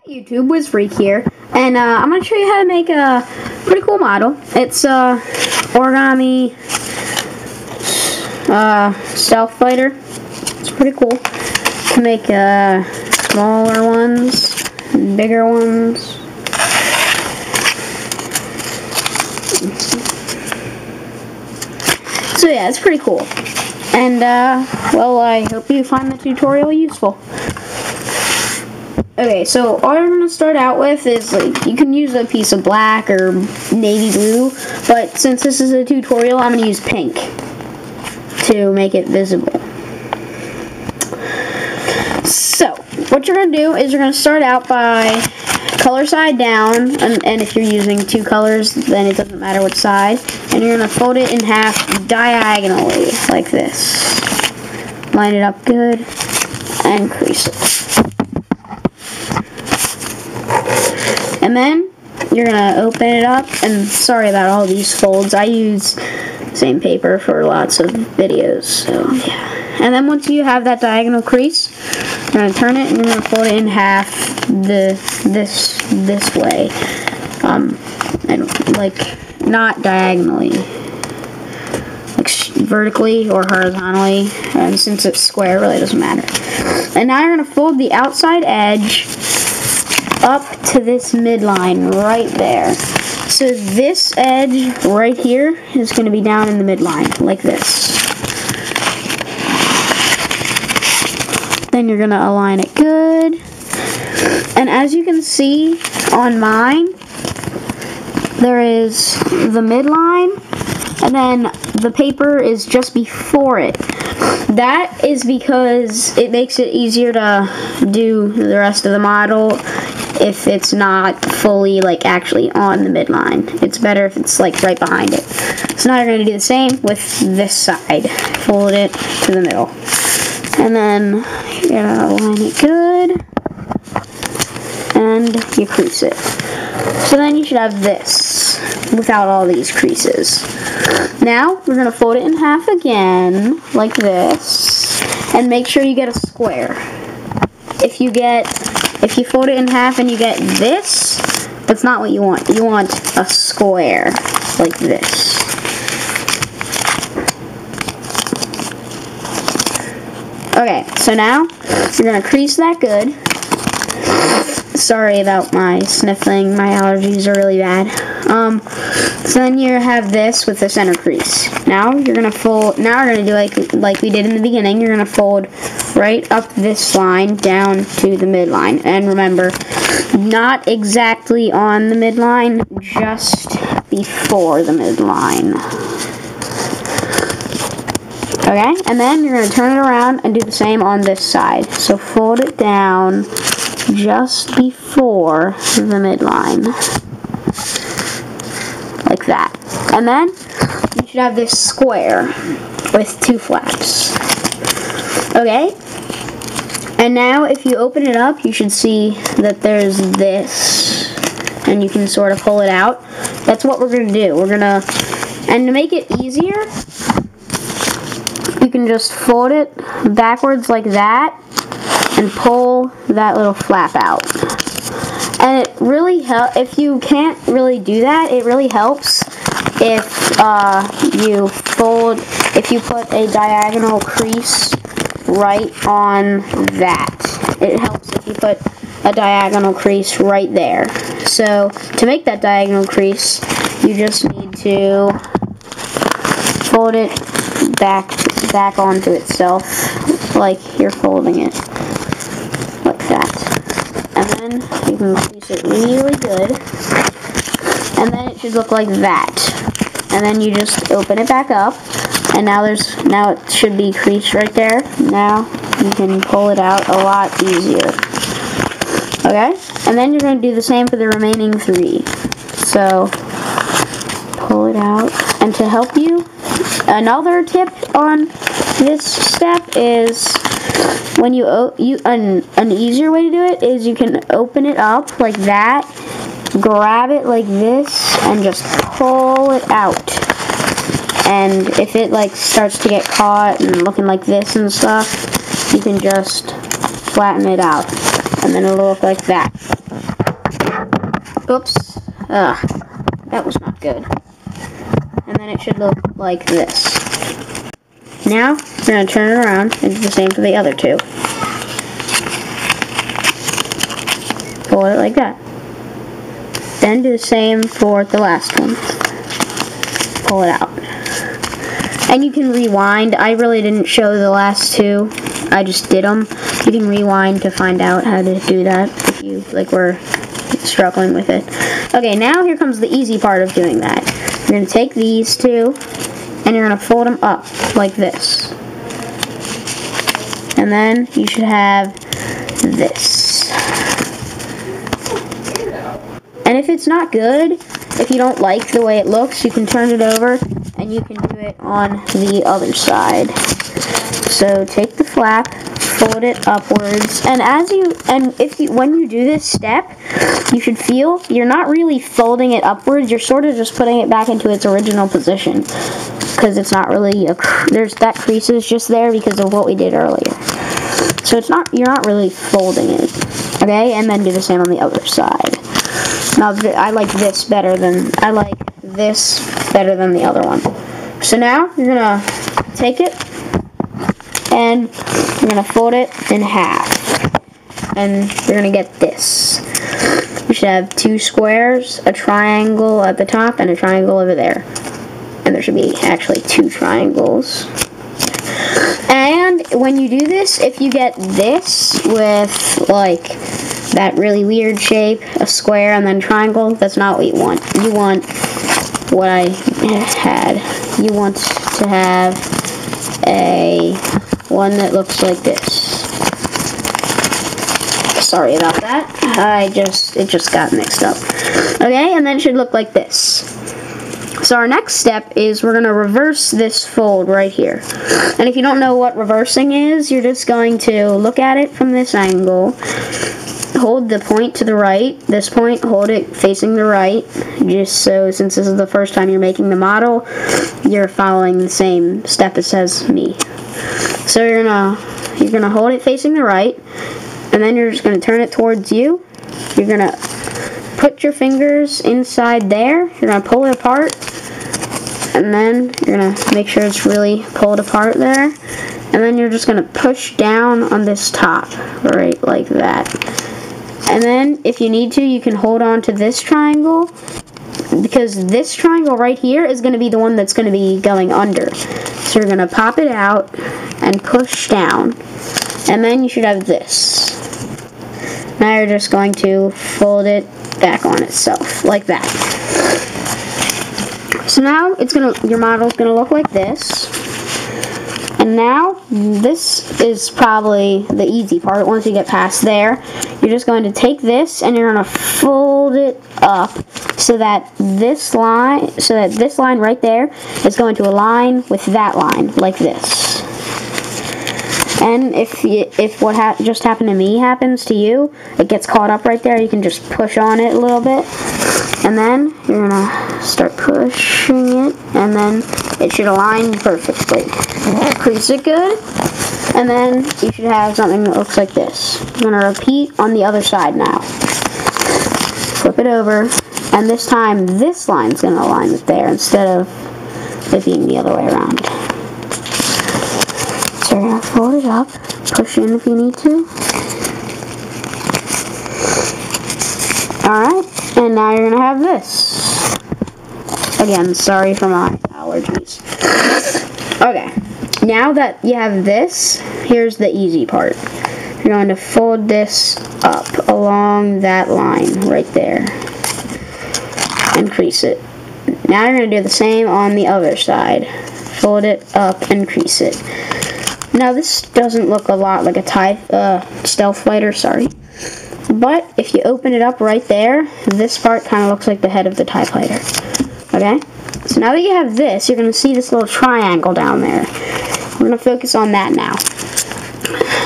YouTube, WizFreak here, and I'm going to show you how to make a pretty cool model. It's Origami Stealth Fighter. It's pretty cool. You can make smaller ones, bigger ones. So yeah, it's pretty cool. And well, I hope you find the tutorial useful. Okay, so all you're going to start out with is, like, you can use a piece of black or navy blue, but since this is a tutorial, I'm going to use pink to make it visible. So, what you're going to do is you're going to start out by color side down, and if you're using two colors, then it doesn't matter which side, and you're going to fold it in half diagonally, like this. Line it up good, and crease it. And then you're going to open it up, and sorry about all these folds, I use the same paper for lots of videos, so yeah. And then once you have that diagonal crease, you're going to turn it and you're going to fold it in half this way. And like, not diagonally, like vertically or horizontally, and since it's square, it really doesn't matter. And now you're going to fold the outside edge up to this midline right there. So this edge right here is going to be down in the midline, like this. Then you're going to align it good. And as you can see on mine, there is the midline, and then the paper is just before it. That is because it makes it easier to do the rest of the model if it's not fully, like, actually on the midline. It's better if it's, like, right behind it. So now you're going to do the same with this side. Fold it to the middle. And then you're going to align it good. And you crease it. So then you should have this without all these creases. Now we're going to fold it in half again, like this. And make sure you get a square. If you fold it in half and you get this, that's not what you want. You want a square, like this. Okay, so now you're going to crease that good. Sorry about my sniffling, my allergies are really bad. So then you have this with the center crease. Now you're going to fold, now we're going to do like we did in the beginning, you're going to fold right up this line down to the midline. And remember, not exactly on the midline, just before the midline. Okay, and then you're going to turn it around and do the same on this side. So fold it down just before the midline. Like that. And then you should have this square with two flaps. Okay? And now if you open it up, you should see that there's this. And you can sort of pull it out. That's what we're going to do. And to make it easier, you can just fold it backwards like that and pull that little flap out. And it really helps. If you can't really do that, it really helps if you put a diagonal crease right on that. It helps if you put a diagonal crease right there. So to make that diagonal crease, you just need to fold it back onto itself, like you're folding it, like that. And then you can crease it really good, and then it should look like that. And then you just open it back up, and now it should be creased right there. Now you can pull it out a lot easier. Okay, and then you're going to do the same for the remaining three. So pull it out, and to help you, another tip on this step is when an easier way to do it is you can open it up like that, grab it like this, and just pull it out. And if it like starts to get caught and looking like this and stuff, you can just flatten it out, and then it'll look like that. Oops. That was not good. And then it should look like this. Now, we're going to turn it around and do the same for the other two. Fold it like that. Then do the same for the last one. Pull it out. And you can rewind. I really didn't show the last two. I just did them. You can rewind to find out how to do that if you were struggling with it. Okay, now here comes the easy part of doing that. You're going to take these two and you're going to fold them up like this. And then you should have this. And if it's not good, if you don't like the way it looks, you can turn it over and you can do it on the other side. So take the flap, fold it upwards, and when you do this step, you should feel you're not really folding it upwards, you're sort of just putting it back into its original position. Because it's not really that crease is just there because of what we did earlier. So you're not really folding it. Okay, and then do the same on the other side. Now I like this better than the other one. So now you're gonna take it and you're gonna fold it in half. And you're gonna get this. You should have two squares, a triangle at the top, and a triangle over there. And there should be actually two triangles. And when you do this, if you get this with that really weird shape, a square and then triangle, that's not what you want. You want what I had. You want to have one that looks like this. Sorry about that. It just got mixed up. Okay, and then it should look like this. So our next step is we're going to reverse this fold right here. And if you don't know what reversing is, you're just going to look at it from this angle. Hold the point to the right. This point, hold it facing the right. Just so, since this is the first time you're making the model, you're following the same step as says me. So you're gonna hold it facing the right, and then you're just gonna turn it towards you. You're gonna put your fingers inside there. You're gonna pull it apart, and then you're gonna make sure it's really pulled apart there. And then you're just gonna push down on this top, right like that. And then, if you need to, you can hold on to this triangle, because this triangle right here is going to be the one that's going to be going under. So you're going to pop it out and push down, and then you should have this. Now you're just going to fold it back on itself, like that. So now your model's going to look like this. And now, this is probably the easy part. Once you get past there, you're just going to take this and you're going to fold it up so that this line right there is going to align with that line, like this. And if what just happened to me happens to you, it gets caught up right there, you can just push on it a little bit. And then you're going to start pushing it, and then it should align perfectly. Crease it good, and then you should have something that looks like this. You're going to repeat on the other side now. Flip it over, and this time this line's going to align with there instead of it being the other way around. So you're going to fold it up, push in if you need to. Alright, and now you're going to have this. Again, sorry for my allergies. Okay, now that you have this, here's the easy part. You're going to fold this up along that line right there and crease it. Now you're going to do the same on the other side. Fold it up and crease it. Now this doesn't look a lot like a stealth fighter, sorry. But if you open it up right there, this part kind of looks like the head of the TIE fighter. Okay? So now that you have this, you're going to see this little triangle down there. We're going to focus on that now.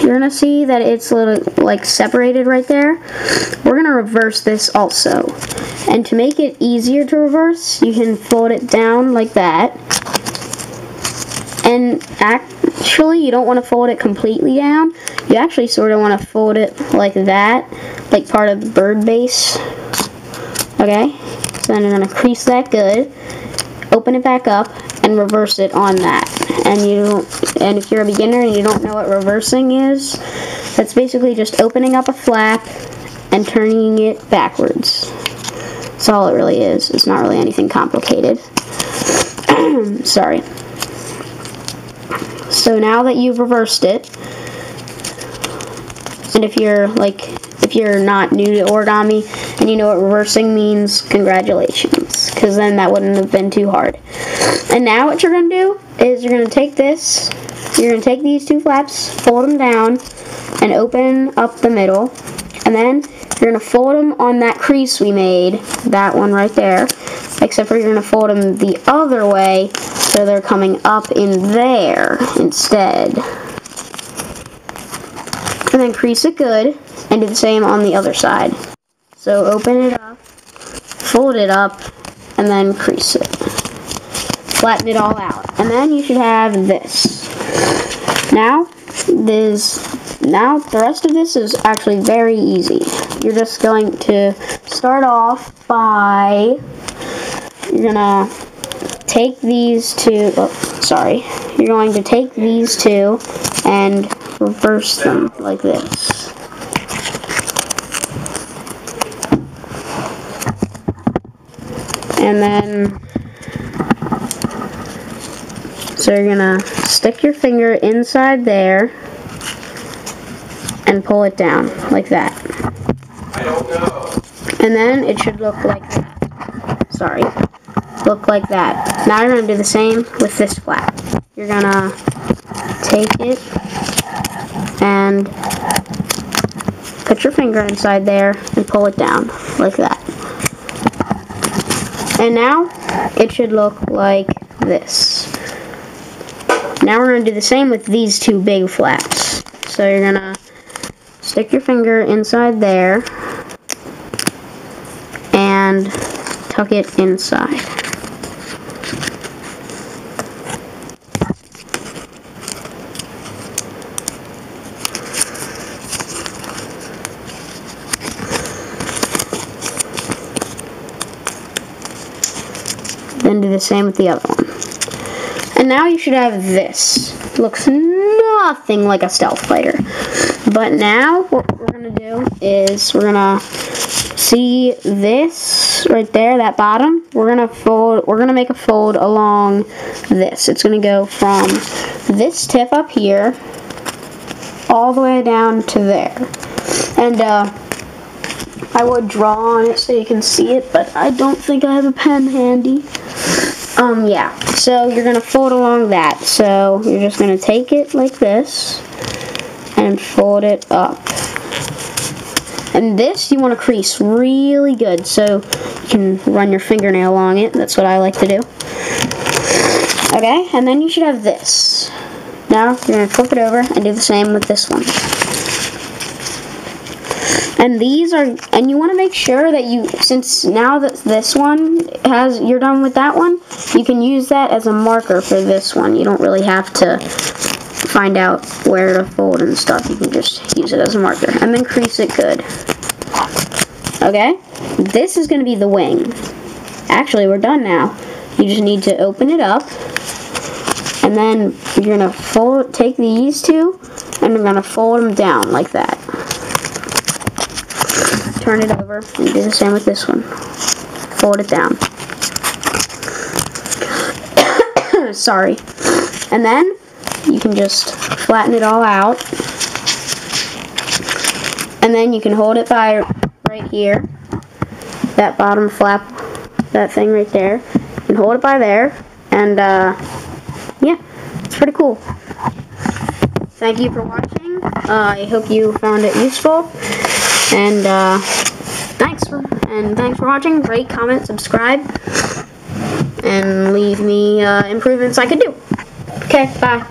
You're going to see that it's a little, separated right there. We're going to reverse this also. And to make it easier to reverse, you can fold it down like that. And actually, you don't want to fold it completely down. You actually sort of want to fold it like that, like part of the bird base. Okay, so then you're going to crease that good, open it back up, and reverse it on that. And if you're a beginner and you don't know what reversing is, that's basically just opening up a flap and turning it backwards. That's all it really is. It's not really anything complicated. Sorry. So now that you've reversed it, and if you're not new to origami and you know what reversing means, congratulations, because then that wouldn't have been too hard. And now what you're going to do is you're going to take this, you're going to take these two flaps, fold them down, and open up the middle, and then you're going to fold them on that crease we made, that one right there, except for you're going to fold them the other way, so they're coming up in there instead. And then crease it good, and do the same on the other side. So open it up, fold it up, and then crease it. Flatten it all out. And then you should have this. Now the rest of this is actually very easy. You're just going to start off by, you're going to take these two, you're going to take these two and reverse them like this. And then, so you're gonna stick your finger inside there and pull it down like that. I don't know. And then it should look like that. Sorry. Look like that. Now you're gonna do the same with this flap. You're gonna take it and put your finger inside there and pull it down like that. And now it should look like this. Now we're going to do the same with these two big flaps. So you're going to stick your finger inside there and tuck it inside. Then do the same with the other one. And now you should have this. Looks nothing like a stealth fighter. But now what we're going to do is we're going to see this right there, that bottom. We're going to make a fold along this. It's going to go from this tip up here all the way down to there. And I would draw on it so you can see it, but I don't think I have a pen handy. Yeah, so you're going to fold along that. So you're just going to take it like this and fold it up. And this you want to crease really good so you can run your fingernail along it. That's what I like to do. Okay, and then you should have this. Now you're going to flip it over and do the same with this one. And these are, and you want to make sure that you, since now that this one you're done with that one, you can use that as a marker for this one. You don't really have to find out where to fold and stuff. You can just use it as a marker. And then crease it good. Okay? This is going to be the wing. Actually, we're done now. You just need to open it up. And then you're going to take these two, and we're going to fold them down like that. Turn it over and do the same with this one. Fold it down. Sorry. And then you can just flatten it all out. And then you can hold it by right here. That bottom flap, that thing right there. You can hold it by there. And yeah, it's pretty cool. Thank you for watching. I hope you found it useful. And thanks for watching. Rate, comment, subscribe, and leave me improvements I could do. Okay, bye.